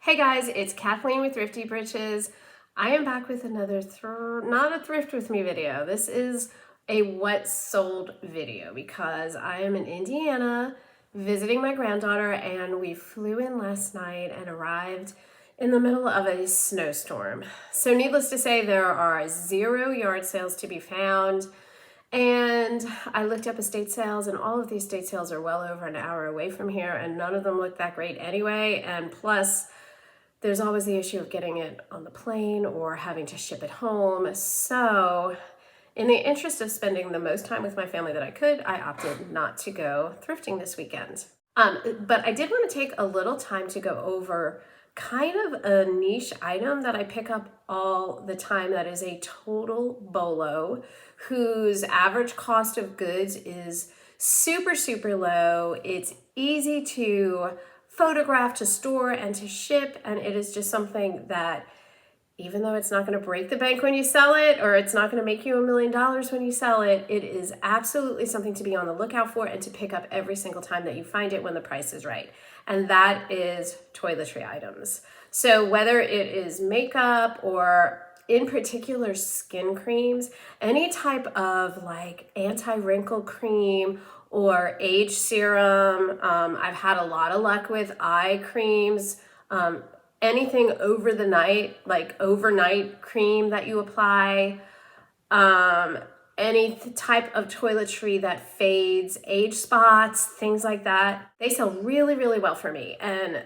Hey guys, it's Kathleen with Thrifty Britches. I am back with another, not a thrift with me video. This is a what sold video because I am in Indiana visiting my granddaughter and we flew in last night and arrived in the middle of a snowstorm. So needless to say, there are 0 yard sales to be found. And I looked up estate sales, and all of these estate sales are well over an hour away from here, and none of them look that great anyway. And plus, there's always the issue of getting it on the plane or having to ship it home. So in the interest of spending the most time with my family that I could, I opted not to go thrifting this weekend. But I did want to take a little time to go over kind of a niche item that I pick up all the time that is a total BOLO, whose average cost of goods is super, super low. It's easy to photograph, to store, and to ship, and it is just something that, even though it's not going to break the bank when you sell it, or it's not going to make you $1 million when you sell it, it is absolutely something to be on the lookout for and to pick up every single time that you find it when the price is right. And that is toiletry items. So whether it is makeup or in particular skin creams, any type of like anti-wrinkle cream or age serum. I've had a lot of luck with eye creams. Anything over the night, like overnight cream that you apply, any type of toiletry that fades, age spots, things like that. They sell really, really well for me. And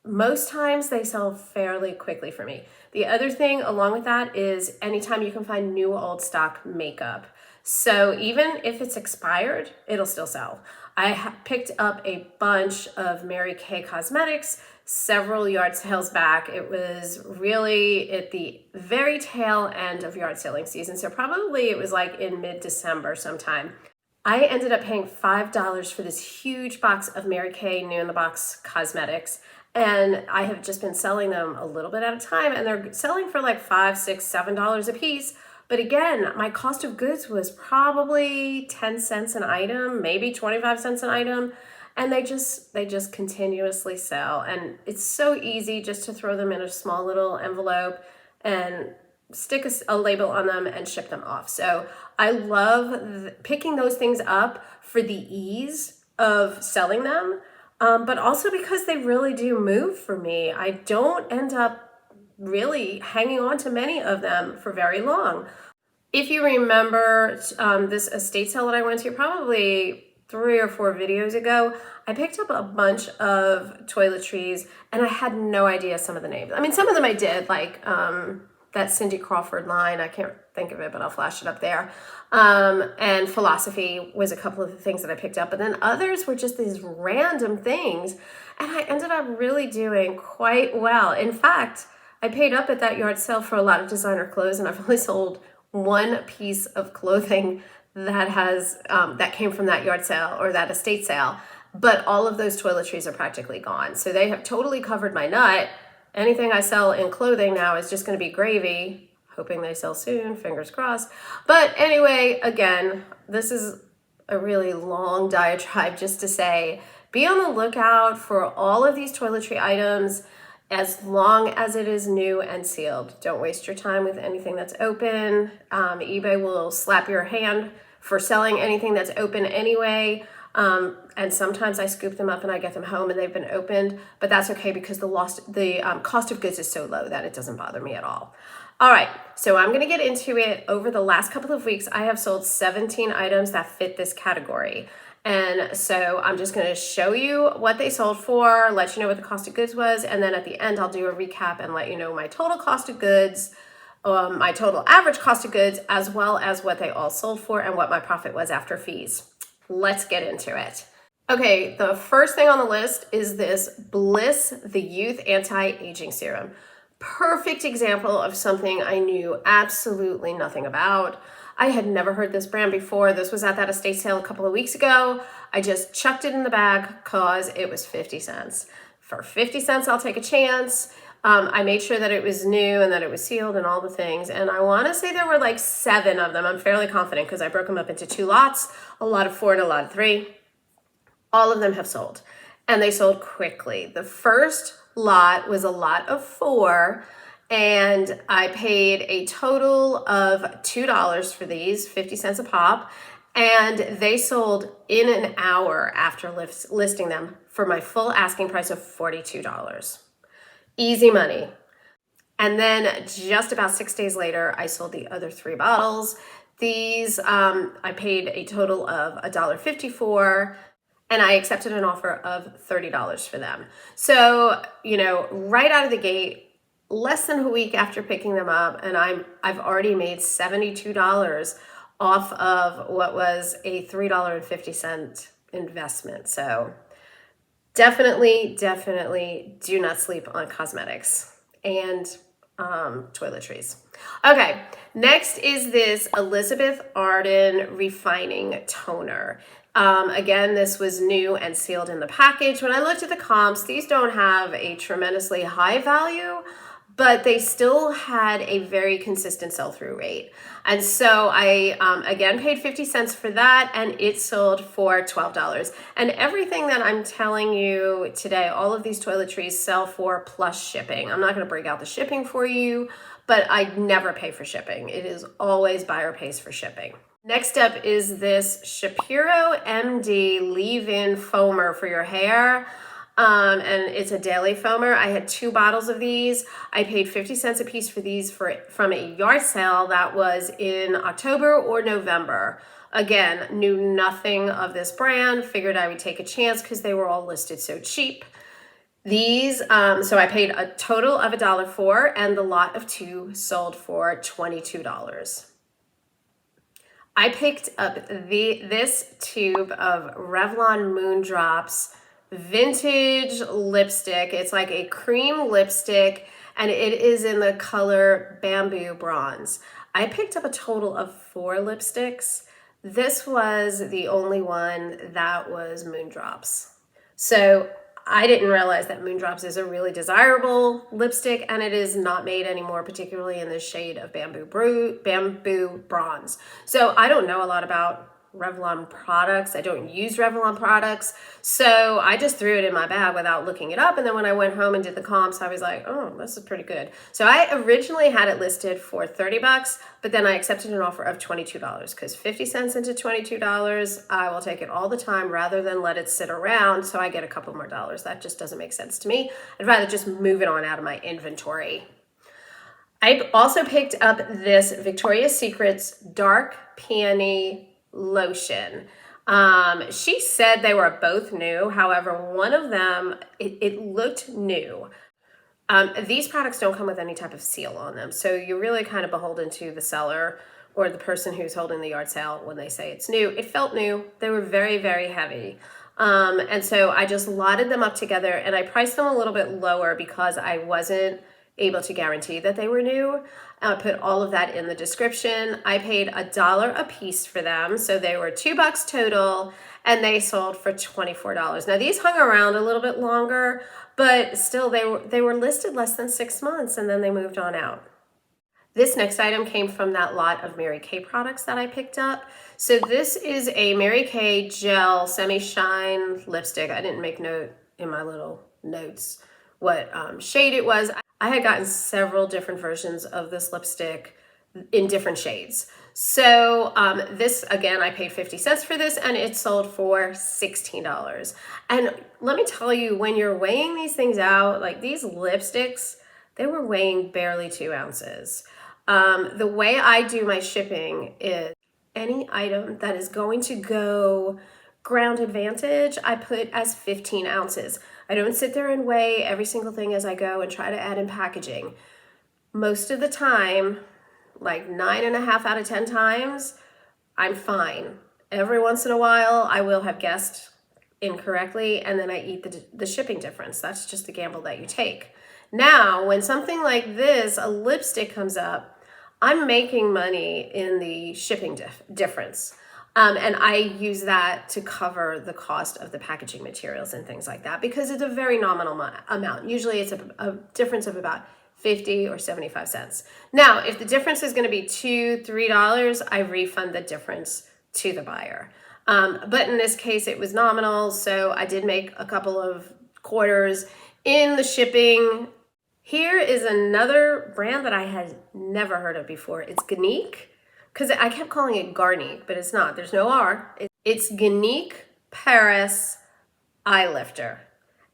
most times they sell fairly quickly for me. The other thing along with that is anytime you can find new old stock makeup. So even if it's expired, it'll still sell. I picked up a bunch of Mary Kay cosmetics several yard sales back. It was really at the very tail end of yard selling season. So probably it was like in mid-December sometime. I ended up paying $5 for this huge box of Mary Kay new in the box cosmetics. And I have just been selling them a little bit at a time, and they're selling for like $5, $6, $7 a piece. But again, my cost of goods was probably 10 cents an item, maybe 25 cents an item. And they just continuously sell. And it's so easy just to throw them in a small little envelope and stick a label on them and ship them off. So I love picking those things up for the ease of selling them, but also because they really do move for me. I don't end up really hanging on to many of them for very long. If you remember this estate sale that I went to probably 3 or 4 videos ago, I picked up a bunch of toiletries and I had no idea some of the names. I mean, some of them I did, like that Cindy Crawford line, I can't think of it, but I'll flash it up there. And Philosophy was a couple of the things that I picked up, but then others were just these random things. And I ended up really doing quite well. In fact, I paid up at that yard sale for a lot of designer clothes, and I've only sold one piece of clothing that has that came from that yard sale or that estate sale, but all of those toiletries are practically gone. So they have totally covered my nut. Anything I sell in clothing now is just going to be gravy, hoping they sell soon, fingers crossed. But anyway, again, this is a really long diatribe just to say, be on the lookout for all of these toiletry items as long as it is new and sealed. Don't waste your time with anything that's open. eBay will slap your hand for selling anything that's open anyway. And sometimes I scoop them up and I get them home and they've been opened, but that's okay because the cost of goods is so low that it doesn't bother me at all. All right, so I'm gonna get into it. Over the last couple of weeks, I have sold 17 items that fit this category. And so I'm just gonna show you what they sold for, let you know what the cost of goods was, and then at the end, I'll do a recap and let you know my total cost of goods, my total average cost of goods, as well as what they all sold for and what my profit was after fees. Let's get into it. Okay, the first thing on the list is this Bliss, the Youth Anti-Aging Serum. Perfect example of something I knew absolutely nothing about. I had never heard this brand before. This was at that estate sale a couple of weeks ago. I just chucked it in the bag because it was 50 cents. For 50 cents, I'll take a chance. I made sure that it was new and that it was sealed and all the things. And I want to say there were like 7 of them. I'm fairly confident because I broke them up into 2 lots, a lot of 4 and a lot of 3. All of them have sold, and they sold quickly. The first lot was a lot of 4, and I paid a total of $2 for these, 50 cents a pop, and they sold in an hour after listing them for my full asking price of $42. Easy money. And then just about 6 days later, I sold the other 3 bottles. These I paid a total of $1.50 for, and I accepted an offer of $30 for them. So, you know, right out of the gate, less than a week after picking them up, and I've already made $72 off of what was a $3.50 investment. So definitely do not sleep on cosmetics and toiletries. Okay, next is this Elizabeth Arden Refining Toner. Again, this was new and sealed in the package. When I looked at the comps, these don't have a tremendously high value, but they still had a very consistent sell-through rate. And so I, again, paid 50 cents for that, and it sold for $12. And everything that I'm telling you today, all of these toiletries sell for plus shipping. I'm not gonna break out the shipping for you, but I never pay for shipping. It is always buyer pays for shipping. Next up is this Shapiro MD leave-in foamer for your hair. And it's a daily foamer. I had 2 bottles of these. I paid 50 cents a piece for these from a yard sale that was in October or November. Again, knew nothing of this brand, figured I would take a chance because they were all listed so cheap. These, so I paid a total of $1 for, and the lot of 2 sold for $22. I picked up this tube of Revlon Moondrops vintage lipstick. It's like a cream lipstick, and it is in the color Bamboo Bronze. I picked up a total of 4 lipsticks. This was the only one that was Moondrops. So I didn't realize that Moondrops is a really desirable lipstick, and it is not made anymore, particularly in the shade of Bamboo Bronze. So I don't know a lot about Revlon products. I don't use Revlon products. So I just threw it in my bag without looking it up. And then when I went home and did the comps, I was like, oh, this is pretty good. So I originally had it listed for $30, but then I accepted an offer of $22 because 50 cents into $22, I will take it all the time rather than let it sit around so I get a couple more dollars. That just doesn't make sense to me. I'd rather just move it on out of my inventory. I also picked up this Victoria's Secret's Dark Peony lotion. She said they were both new. However, one of them, it looked new. These products don't come with any type of seal on them. So you're really kind of beholden to the seller or the person who's holding the yard sale when they say it's new. It felt new. They were very heavy. And so I just lotted them up together, and I priced them a little bit lower because I wasn't able to guarantee that they were new. I put all of that in the description. I paid $1 a piece for them, so they were $2 total, and they sold for $24. Now these hung around a little bit longer, but still they were listed less than 6 months, and then they moved on out. This next item came from that lot of Mary Kay products that I picked up. So this is a Mary Kay Gel Semi-Shine lipstick. I didn't make note in my little notes what shade it was. I had gotten several different versions of this lipstick in different shades. So this, again, I paid 50 cents for this, and it sold for $16. And let me tell you, when you're weighing these things out, like these lipsticks, they were weighing barely 2 ounces. The way I do my shipping is any item that is going to go ground advantage, I put as 15 ounces. I don't sit there and weigh every single thing as I go and try to add in packaging. Most of the time, like 9.5 out of 10 times, I'm fine. Every once in a while, I will have guessed incorrectly, and then I eat the shipping difference. That's just the gamble that you take. Now, when something like this, a lipstick comes up, I'm making money in the shipping difference. And I use that to cover the cost of the packaging materials and things like that, because it's a very nominal amount. Usually it's a difference of about 50 or 75 cents. Now, if the difference is going to be $2, $3, I refund the difference to the buyer. But in this case, it was nominal, so I did make a couple of quarters in the shipping. Here is another brand that I had never heard of before. It's Genique, because I kept calling it Garnique, but it's not. There's no R. It's Genique Paris Eye Lifter.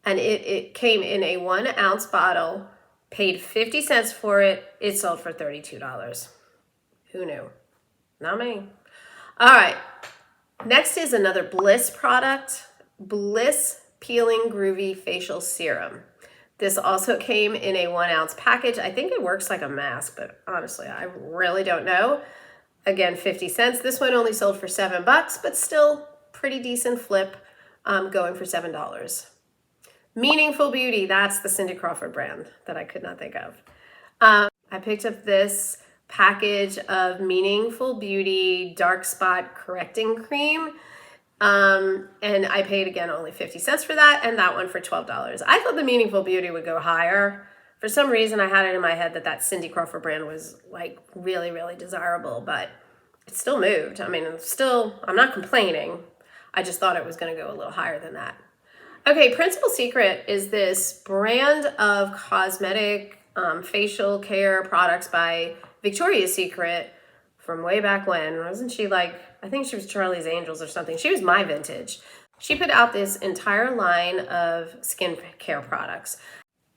And it came in a 1 ounce bottle, paid 50 cents for it. It sold for $32. Who knew? Not me. All right. Next is another Bliss product, Bliss Peeling Groovy Facial Serum. This also came in a 1 ounce package. I think it works like a mask, but honestly, I really don't know. Again, 50 cents. This one only sold for $7, but still pretty decent flip, going for $7. Meaningful Beauty, that's the Cindy Crawford brand that I could not think of. I picked up this package of Meaningful Beauty Dark Spot Correcting Cream. And I paid, again, only 50 cents for that, and that one for $12. I thought the Meaningful Beauty would go higher. For some reason, I had it in my head that that Cindy Crawford brand was like really, really desirable, but it still moved. I mean, I'm not complaining. I just thought it was going to go a little higher than that. Okay, Principal Secret is this brand of cosmetic facial care products by Victoria's Secret from way back when. Wasn't she like, I think she was Charlie's Angels or something. She was my vintage. She put out this entire line of skincare products.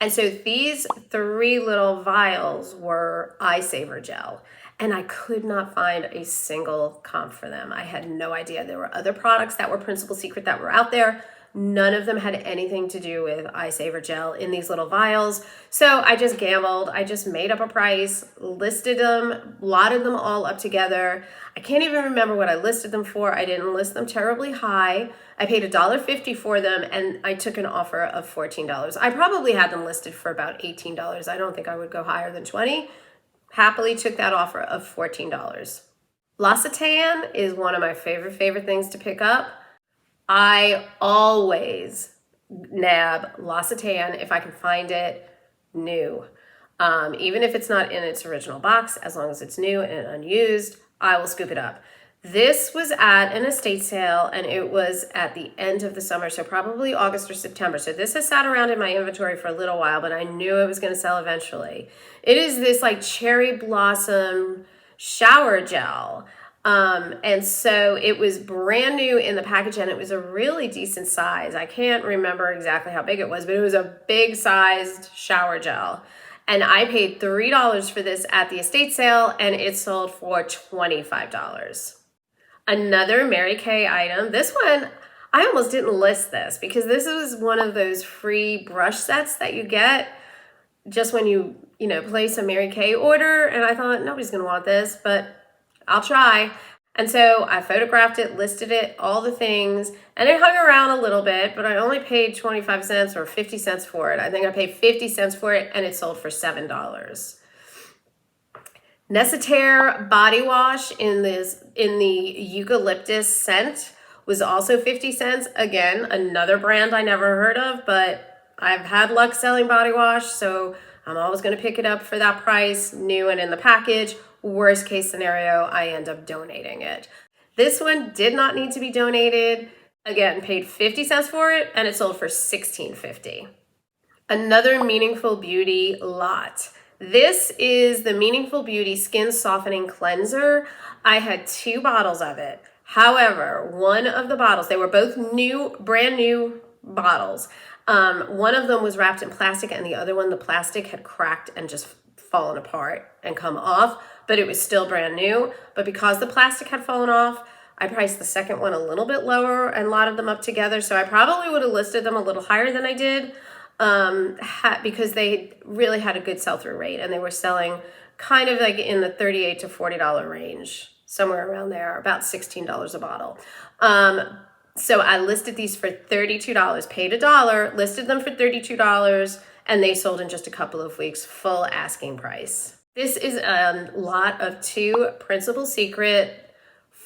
And so these 3 little vials were eye saver gel. And I could not find a single comp for them. I had no idea. There were other products that were Principal Secret that were out there. None of them had anything to do with eye saver gel in these little vials. So I just gambled. I just made up a price, listed them, lotted them all up together. I can't even remember what I listed them for. I didn't list them terribly high. I paid $1.50 for them, and I took an offer of $14. I probably had them listed for about $18. I don't think I would go higher than $20. Happily took that offer of $14. L'Occitane is one of my favorite things to pick up. I always nab L'Occitane if I can find it new. Even if it's not in its original box, as long as it's new and unused, I will scoop it up. This was at an estate sale, and it was at the end of the summer, so probably August or September. So this has sat around in my inventory for a little while, but I knew it was going to sell eventually. It is this like cherry blossom shower gel. And so it was brand new in the package, and it was a really decent size. I can't remember exactly how big it was, but it was a big sized shower gel. And I paid $3 for this at the estate sale, and it sold for $25. Another Mary Kay item. This one, I almost didn't list this because this was one of those free brush sets that you get just when you place a Mary Kay order. And I thought, nobody's going to want this, but I'll try. And so I photographed it, listed it, all the things, and it hung around a little bit, but I only paid 25 cents or 50 cents for it. I think I paid 50 cents for it, and it sold for $7. Necessaire body wash in the eucalyptus scent was also 50 cents. Again, another brand I never heard of, but I've had luck selling body wash, so I'm always going to pick it up for that price, new and in the package. Worst case scenario, I end up donating it. This one did not need to be donated. Again, paid 50 cents for it, and it sold for $16.50. Another Meaningful Beauty lot. This is the Meaningful Beauty Skin Softening Cleanser. I had 2 bottles of it. However, one of the bottles, they were both new, brand new bottles. One of them was wrapped in plastic, and the other one, the plastic had cracked and just fallen apart and come off, but it was still brand new. But because the plastic had fallen off, I priced the second one a little bit lower and lotted them up together. So I probably would have listed them a little higher than I did, because they really had a good sell-through rate, and they were selling kind of like in the $38 to $40 range, somewhere around there, about $16 a bottle. So I listed these for $32, paid $1, listed them for $32, and they sold in just a couple of weeks, full asking price. This is a lot of 2 Principal Secret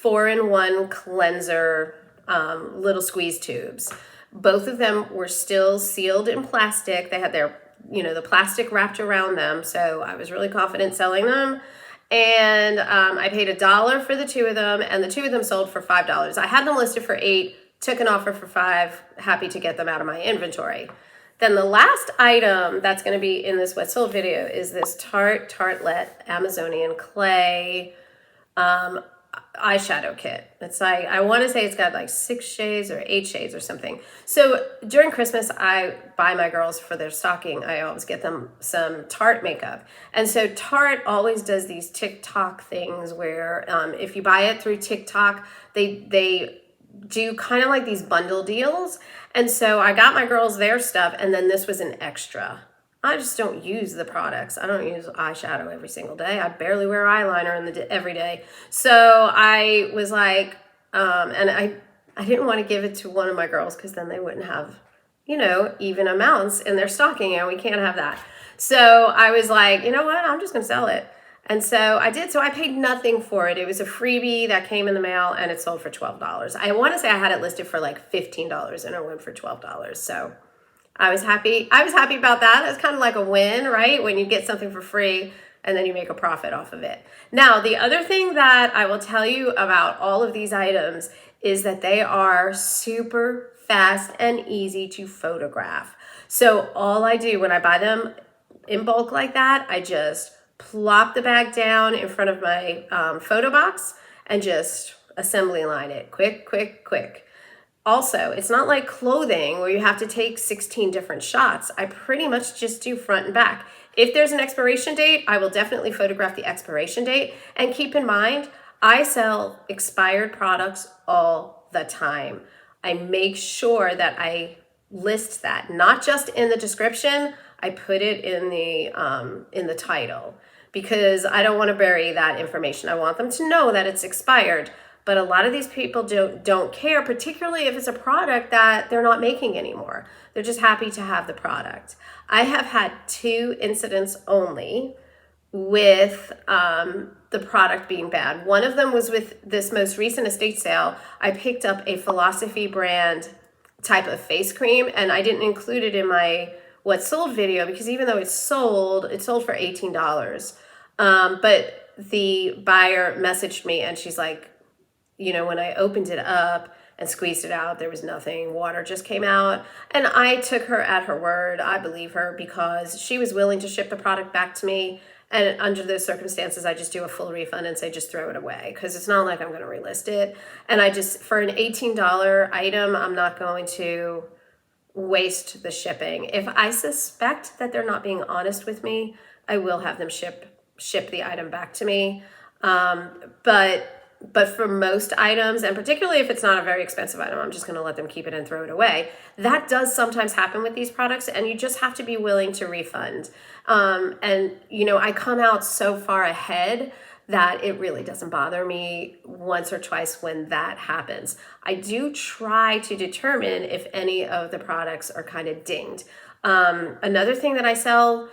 4-in-1 cleanser little squeeze tubes. Both of them were still sealed in plastic. They had their, the plastic wrapped around them, so I was really confident selling them. And I paid $1 for the 2 of them, and the 2 of them sold for $5. I had them listed for $8, took an offer for $5, happy to get them out of my inventory. Then the last item that's going to be in this what sold video is this Tartelette Amazonian clay eyeshadow kit. It's like, I want to say it's got like 6 shades or 8 shades or something. So during Christmas, I buy my girls for their stocking, I always get them some Tarte makeup. And so Tarte always does these TikTok things where if you buy it through TikTok, they do kind of like these bundle deals. And so I got my girls their stuff, and then this was an extra. I just don't use the products. I don't use eyeshadow every single day. I barely wear eyeliner every day. So I was like, and I didn't want to give it to one of my girls because then they wouldn't have, even amounts in their stocking, and we can't have that. So I was like, you know what? I'm just going to sell it. And so I did. So I paid nothing for it. It was a freebie that came in the mail, and it sold for $12. I want to say I had it listed for like $15, and it went for $12. So I was happy. I was happy about that. It's kind of like a win, right? When you get something for free and then you make a profit off of it. Now, the other thing that I will tell you about all of these items is that they are super fast and easy to photograph. So all I do when I buy them in bulk like that, I just plop the bag down in front of my photo box and just assembly line it. Quick, quick, quick. Also, it's not like clothing where you have to take 16 different shots. I pretty much just do front and back. If there's an expiration date, I will definitely photograph the expiration date. And keep in mind, I sell expired products all the time. I make sure that I list that, not just in the description, I put it in the title, because I don't want to bury that information. I want them to know that it's expired. But a lot of these people don't care, particularly if it's a product that they're not making anymore. They're just happy to have the product. I have had 2 incidents only with the product being bad. One of them was with this most recent estate sale. I picked up a Philosophy brand type of face cream, and I didn't include it in my what sold video because even though it sold for $18. But the buyer messaged me and she's like, when I opened it up and squeezed it out, there was nothing. Water just came out. And I took her at her word. I believe her because she was willing to ship the product back to me. And under those circumstances, I just do a full refund and say, just throw it away. Because it's not like I'm going to relist it. And for an $18 item, I'm not going to waste the shipping. If I suspect that they're not being honest with me, I will have them ship the item back to me. But for most items, and particularly if it's not a very expensive item, I'm just going to let them keep it and throw it away. That does sometimes happen with these products, and you just have to be willing to refund. I come out so far ahead that it really doesn't bother me once or twice when that happens. I do try to determine if any of the products are kind of dinged. Another thing that I sell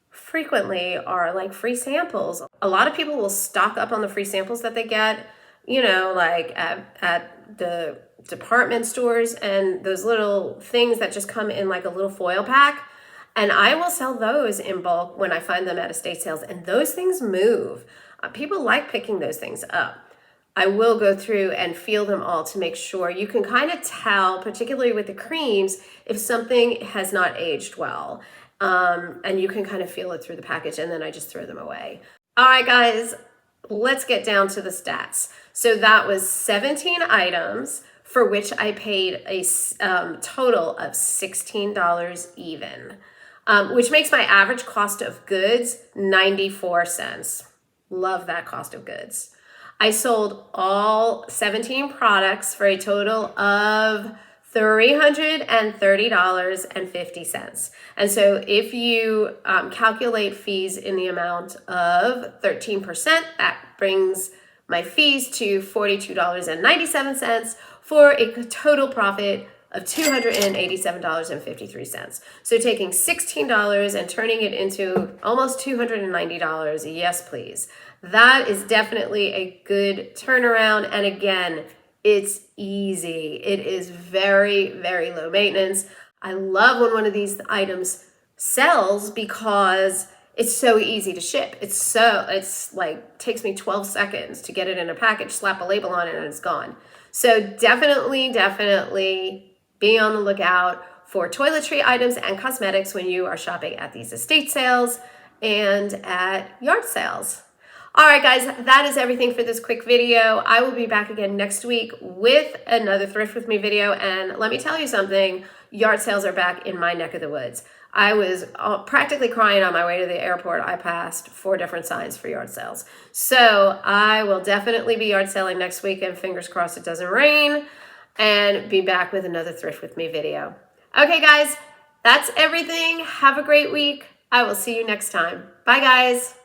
frequently are like free samples. A lot of people will stock up on the free samples that they get, like at the department stores, and those little things that just come in like a little foil pack. And I will sell those in bulk when I find them at estate sales, and those things move. People like picking those things up. I will go through and feel them all to make sure. You can kind of tell, particularly with the creams, if something has not aged well. And you can kind of feel it through the package, and then I just throw them away. All right, guys, let's get down to the stats. So that was 17 items for which I paid a total of $16 even, which makes my average cost of goods 94 cents. Love that cost of goods. I sold all 17 products for a total of $330.50. And so if you calculate fees in the amount of 13%, that brings my fees to $42.97 for a total profit of $287.53. So taking $16 and turning it into almost $290, yes please. That is definitely a good turnaround. And again, it's easy. It is very, very low maintenance. I love when one of these items sells because it's so easy to ship. It's like takes me 12 seconds to get it in a package, slap a label on it, and it's gone. So definitely be on the lookout for toiletry items and cosmetics when you are shopping at these estate sales and at yard sales. All right, guys, that is everything for this quick video. I will be back again next week with another Thrift With Me video. And let me tell you something, yard sales are back in my neck of the woods. I was practically crying on my way to the airport. I passed 4 different signs for yard sales. So I will definitely be yard selling next week, and fingers crossed it doesn't rain, and be back with another Thrift With Me video. Okay, guys, that's everything. Have a great week. I will see you next time. Bye, guys.